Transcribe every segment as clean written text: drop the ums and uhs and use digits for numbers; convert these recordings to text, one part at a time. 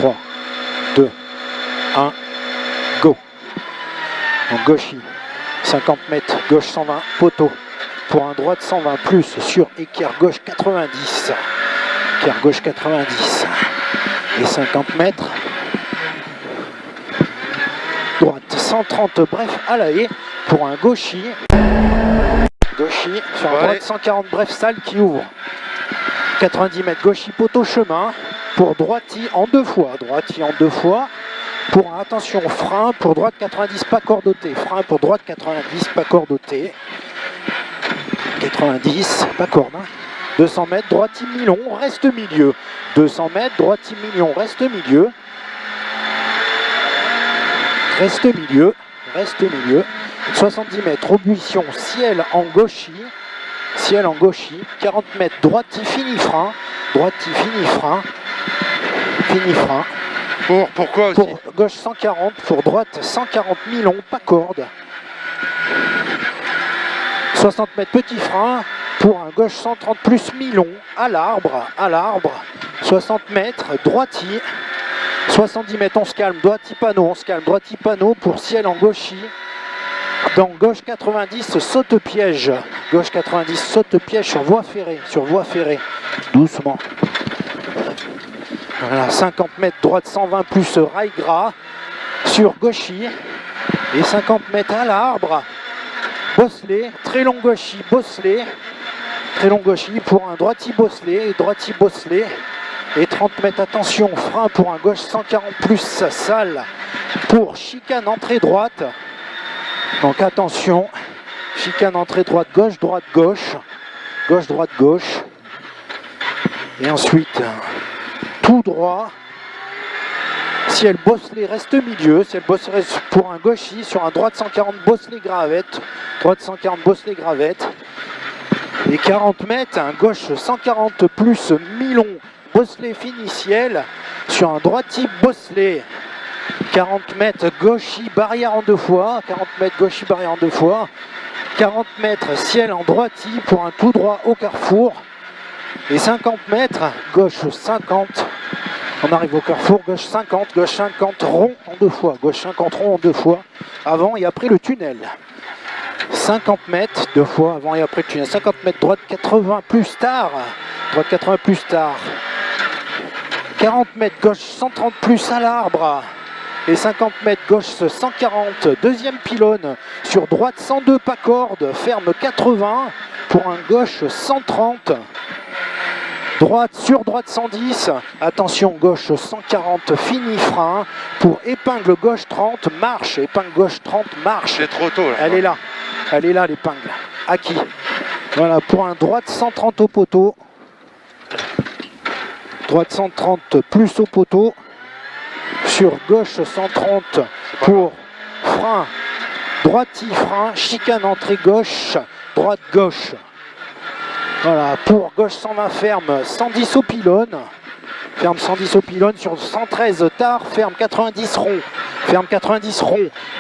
3, 2, 1, go. En gauchis, 50 mètres, gauche 120, poteau. Pour un droite 120 plus sur équerre gauche 90. Équerre gauche 90. Et 50 mètres. Droite 130, bref à la haie pour un gauchis. Gauchis sur un droite 140, bref salle qui ouvre. 90 mètres, gauchis poteau chemin. Pour droiti en deux fois. Droiti en deux fois. Pour attention, frein pour droite 90, pas cordoté. Frein pour droite 90, pas cordoté. 90, pas corde. 200 mètres, droiti milon, reste milieu. 200 mètres, droiti million, reste milieu. Reste milieu, reste milieu. 70 mètres, oblition, ciel en gauchis. Ciel en gauchis. 40 mètres, droiti fini frein. Droiti fini frein. Fini frein. Pourquoi aussi? Pour gauche 140, pour droite 140 milon, pas corde. 60 mètres petit frein, pour un gauche 130 plus milon, à l'arbre, 60 mètres, droiti, 70 mètres, on se calme, droiti panneau, pour ciel en gauchis, dans gauche 90, saute piège, gauche 90, saute piège sur voie ferrée, doucement. Voilà, 50 mètres, droite 120 plus rail gras, sur gauchis, et 50 mètres à l'arbre, bosselé, très long gauchis, bosselé, très long gauchis pour un droiti bosselé, et 30 mètres, attention, frein pour un gauche 140 plus salle, pour chicane entrée droite, donc attention, chicane entrée droite, gauche, droite, gauche, gauche, droite, gauche, et ensuite, tout droit, ciel bosselé reste milieu, ciel bosselé reste pour un gauchis sur un droite 140 bosselé gravette, droite 140 bosselé gravette, et 40 mètres, un gauche 140 plus milon bosselé fini ciel sur un droiti bosselé, 40 mètres gauchis barrière en deux fois, 40 mètres gauchis barrière en deux fois, 40 mètres ciel en droiti pour un tout droit au carrefour, et 50 mètres, gauche 50, on arrive au carrefour, gauche 50 rond en deux fois, gauche 50 rond en deux fois, avant et après le tunnel. 50 mètres, deux fois, avant et après le tunnel. 50 mètres, droite 80 plus tard, droite 80 plus tard. 40 mètres, gauche 130 plus à l'arbre. Et 50 mètres, gauche 140, deuxième pylône, sur droite 102 pas corde, ferme 80, pour un gauche 130. Droite sur droite 110, attention gauche 140, fini frein, pour épingle gauche 30, marche, épingle gauche 30, marche. C'est trop tôt là. Elle est là l'épingle, acquis. Voilà, pour un droite 130 au poteau, droite 130 plus au poteau, sur gauche 130 pour frein, droiti frein, chicane entrée gauche, droite gauche. Voilà, pour gauche 120 ferme 110 au pylône, ferme 110 au pylône sur 113 tard, ferme 90 rond,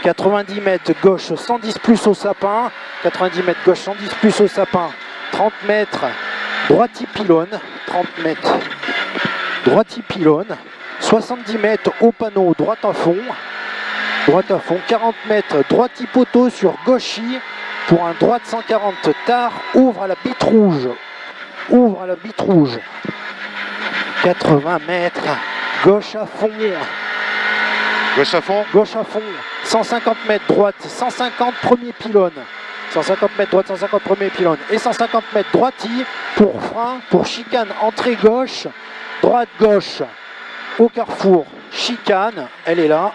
90 mètres gauche 110 plus au sapin, 90 mètres gauche 110 plus au sapin, 30 mètres droiti pylône, 30 mètres droiti pylône, 70 mètres au panneau droite à fond, 40 mètres droiti poteau sur gauchis, pour un droite 140 tard, ouvre à la bite rouge, 80 mètres, gauche à fond, 150 mètres droite, 150 premier pylône, 150 mètres droite, 150 premier pylône, et 150 mètres droiti pour frein, pour chicane entrée gauche, droite gauche, au carrefour, chicane, elle est là.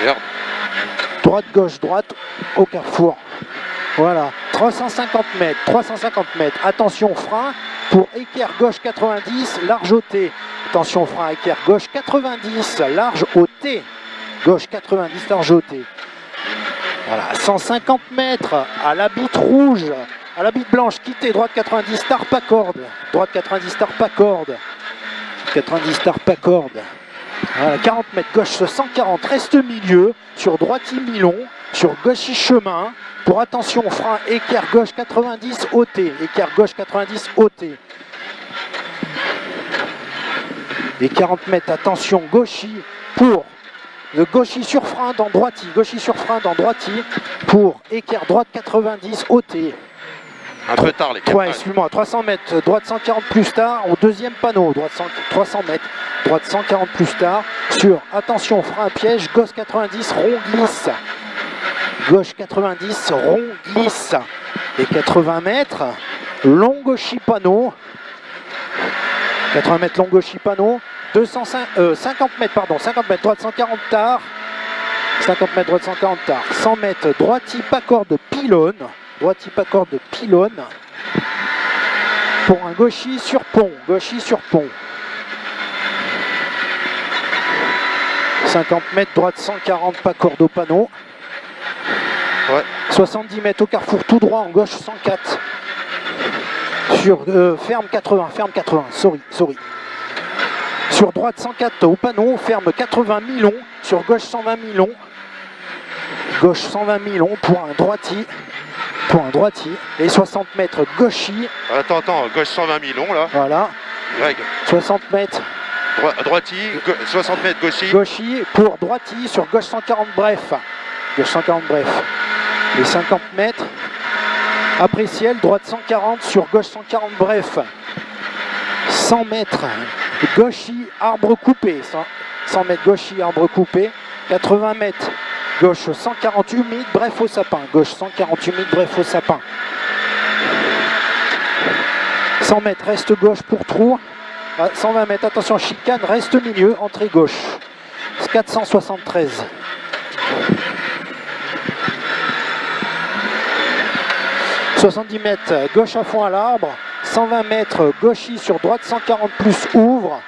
Merde. Droite, gauche, droite, au carrefour. Voilà, 350 mètres, attention frein, pour équerre gauche 90, large au T. Attention frein, équerre gauche 90, large au T. Gauche 90, large au T. Voilà, 150 mètres, à la bite rouge, à la bite blanche, quittez, droite 90, star pas corde. Droite 90, star pas corde. 90, star pas corde. Voilà, 40 mètres, gauche 140, reste milieu, sur droiti milon, sur gauchis chemin, pour attention frein, équerre gauche 90 OT, équerre gauche 90 OT. Et 40 mètres, attention, gauchis pour le gauchis sur frein dans droiti, gauchis sur frein dans droiti pour équerre droite 90 OT. Un peu tard les gars. Ouais, excuse-moi, 300 mètres, droite 140 plus tard au deuxième panneau, 300 mètres, droite 140 plus tard sur, attention, frein piège, gauche 90, rond glisse. Gauche 90, rond glisse. Et 80 mètres, long gauchis panneau. 80 mètres long gauchis panneau. 50 mètres, pardon, 50 mètres, droite 140 tard. 50 mètres, droite 140 tard. 100 mètres, droiti pas corde pylône. Droiti pas corde pylône. Pour un gauchis sur pont. Gauchis sur pont. 50 mètres, droite 140 pas corde au panneau. Ouais. 70 mètres au carrefour tout droit en gauche 104. Sur ferme 80, sorry. Sur droite 104 au panneau, ferme 80 mi-long, sur gauche 120 mi-long. Gauche 120 mi-long pour un droiti. Et 60 mètres gauchis. Attends, gauche 120 mi-long là. Voilà. Greg. 60 mètres. Droiti, 60 mètres gauchis. Gauchis pour droiti sur gauche 140 bref. Gauche 140 bref. Et 50 mètres. Après ciel, droite 140 sur gauche 140 bref. 100 mètres. Gauchis, arbre coupé. 100 mètres gauchis, arbre coupé. 80 mètres. Gauche 140 humide, bref au sapin. Gauche 140 humide, bref au sapin. 100 mètres, reste gauche pour trou. 120 mètres, attention, chicane, reste milieu, entrée gauche. 473. « 70 mètres, gauche à fond à l'arbre. 120 mètres, gauchis sur droite, 140 plus ouvre.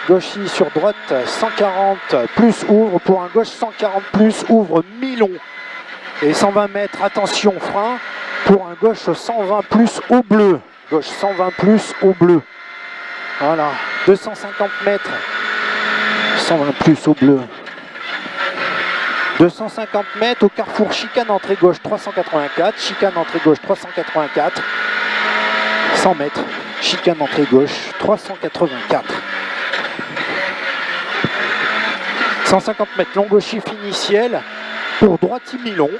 Gauchis sur droite, 140 plus ouvre pour un gauche 140 plus ouvre mi-long. Et 120 mètres, attention, frein pour un gauche 120 plus au bleu. Gauche 120 plus au bleu. Voilà, 250 mètres, 120 plus au bleu. 250 mètres au carrefour chicane entrée gauche 384, chicane entrée gauche 384. 100 mètres, chicane entrée gauche 384. 150 mètres, long gauchis finiciel pour droiti mi-long.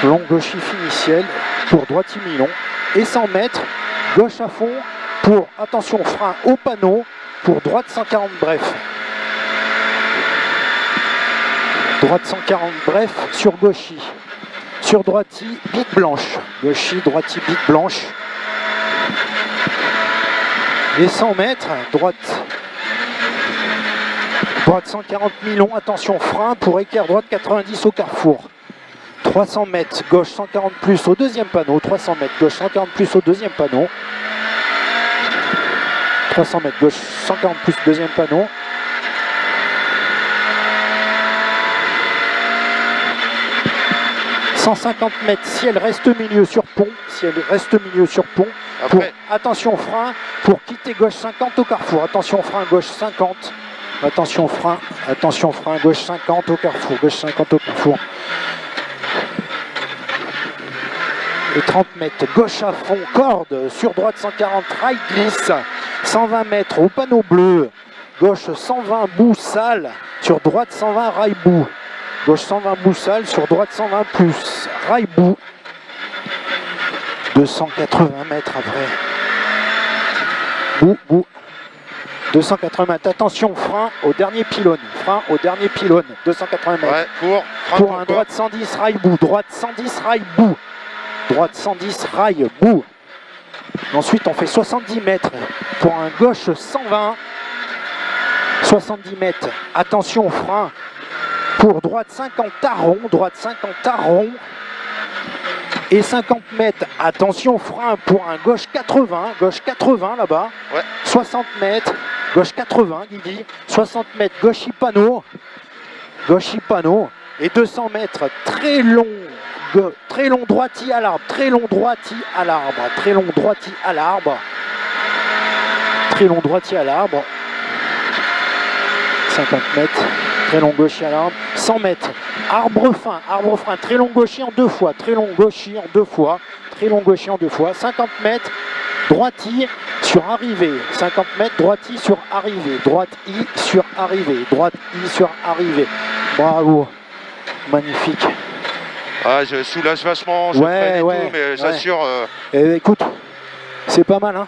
Long gauchis finiciel pour droiti mi-long. Et 100 mètres, gauche à fond pour, attention, frein au panneau pour droite 140 bref. Droite 140 bref sur gauchis. Sur droiti, bite blanche. Gauchis, droiti, bite blanche. Et 100 mètres, droite 140 mi-long, attention, frein pour équerre droite 90 au carrefour. 300 mètres, gauche 140 plus au deuxième panneau. 300 mètres, gauche 140 plus au deuxième panneau. 300 mètres, gauche 140 plus deuxième panneau. « 150 mètres, ciel reste milieu sur pont. Ciel reste milieu sur pont. Pour, attention, frein pour quitter gauche 50 au carrefour. Attention, frein gauche 50. Attention, frein gauche 50 au carrefour. Gauche 50 au carrefour. Et 30 mètres, gauche à fond, corde, sur droite 140, rail glisse. 120 mètres au panneau bleu. Gauche 120, bout sale. Sur droite 120, rail bout. Gauche 120 bout sale, sur droite 120 plus. Rail bout. 280 mètres après. Bout. 280 mètres. Attention, frein au dernier pylône. 280 mètres. Ouais, pour un droite 110, rail bout. Droite 110, rail bout. Droite 110, rail bout. Ensuite, on fait 70 mètres pour un gauche 120. 70 mètres. Attention, frein. Pour droite 50 taron, et 50 mètres, attention, frein pour un gauche 80 là-bas, ouais. 60 mètres, gauche 80, Guigui, 60 mètres, gauchis panneau, et 200 mètres, très long droiti à l'arbre, très long droiti à l'arbre, 50 mètres. Très long gauchis à l'arbre, 100 mètres, arbre fin, très long gauchis en deux fois, 50 mètres, Droite I sur arrivée. 50 mètres, droite I sur arrivée. Droite I sur arrivée. Droite I sur arrivée. Bravo. Magnifique. Ah, je soulage vachement, je Ouais, freine et ouais, tout, mais j'assure. Écoute, c'est pas mal, hein.